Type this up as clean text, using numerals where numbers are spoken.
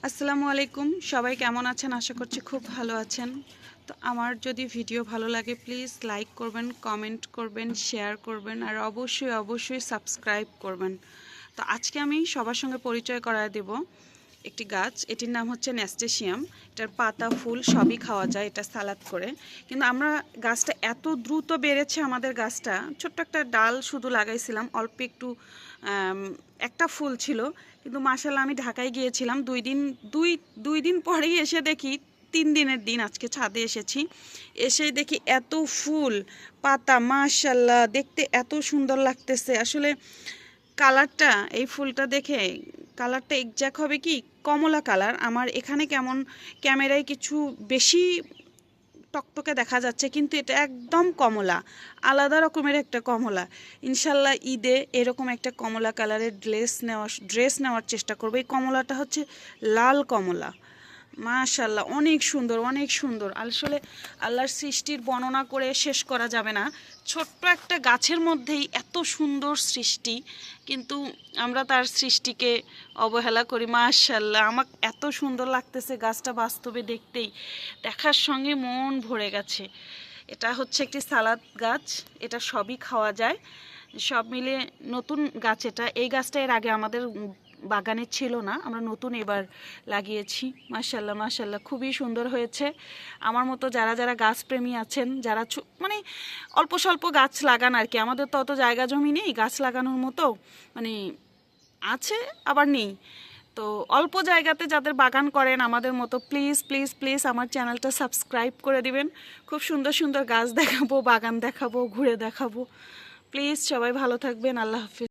আসসালামু আলাইকুম, সবাই কেমন আছেন? আশা করছি খুব ভালো আছেন। তো আমার যদি ভিডিও ভালো লাগে প্লিজ লাইক করবেন, কমেন্ট করবেন, শেয়ার করবেন আর অবশ্যই সাবস্ক্রাইব করবেন। তো আজকে আমি সবার সঙ্গে পরিচয় করায় দেব একটি গাছ। এটির নাম হচ্ছে ন্যাস্টেশিয়াম। এটার পাতা ফুল সবই খাওয়া যায় এটা সালাদ করে। কিন্তু আমরা গাছটা এত দ্রুত বেড়েছে, আমাদের গাছটা ছোট্ট একটা ডাল শুধু লাগাইছিলাম, অল্প একটু একটা ফুল ছিল। কিন্তু মাশাআল্লাহ আমি ঢাকায় গিয়েছিলাম দুই দিন পরেই এসে দেখি, 3 দিনের দিন আজকে ছাদে এসেছি, এসেই দেখি এত ফুল পাতা, মাশাআল্লাহ দেখতে এত সুন্দর লাগতেছে। আসলে কালারটা, এই ফুলটা দেখে কালারটা এক্স্যাক্ট হবে কি কমলা কালার। আমার এখানে কেমন ক্যামেরায় কিছু বেশি টকটকে দেখা যাচ্ছে, কিন্তু এটা একদম কমলা, আলাদা রকমের একটা কমলা। ইনশাল্লাহ ঈদে এরকম একটা কমলা কালারের ড্রেস নেওয়ার চেষ্টা করবো। এই কমলাটা হচ্ছে লাল কমলা। মাশাল্লাহ অনেক সুন্দর, অনেক সুন্দর। আসলে আল্লাহর সৃষ্টির বর্ণনা করে শেষ করা যাবে না। ছোট্ট একটা গাছের মধ্যেই এত সুন্দর সৃষ্টি, কিন্তু আমরা তার সৃষ্টিকে অবহেলা করি। মাশাল্লাহ আমার এত সুন্দর লাগতেছে গাছটা, বাস্তবে দেখতেই দেখার সঙ্গে মন ভরে গেছে। এটা হচ্ছে একটি সালাদ গাছ, এটা সবই খাওয়া যায়, সব মিলে নতুন গাছ। এই গাছটা এর আগে আমাদের বাগানে ছিল না, আমরা নতুন এবার লাগিয়েছি। মাশাল্লাহ মাশাল্লাহ খুবই সুন্দর হয়েছে। আমার মতো যারা যারা গাছপ্রেমী আছেন, যারা মানে অল্প স্বল্প গাছ লাগান আর কি, আমাদের তো অত জায়গা জমি নেই গাছ লাগানোর মতো, মানে আছে আবার নেই। তো অল্প জায়গাতে যাদের বাগান করেন আমাদের মতো, প্লিজ প্লিজ প্লিজ আমার চ্যানেলটা সাবস্ক্রাইব করে দিবেন। খুব সুন্দর সুন্দর গাছ দেখাবো, বাগান দেখাবো, ঘুরে দেখাবো। প্লিজ সবাই ভালো থাকবেন। আল্লাহ হাফিজ।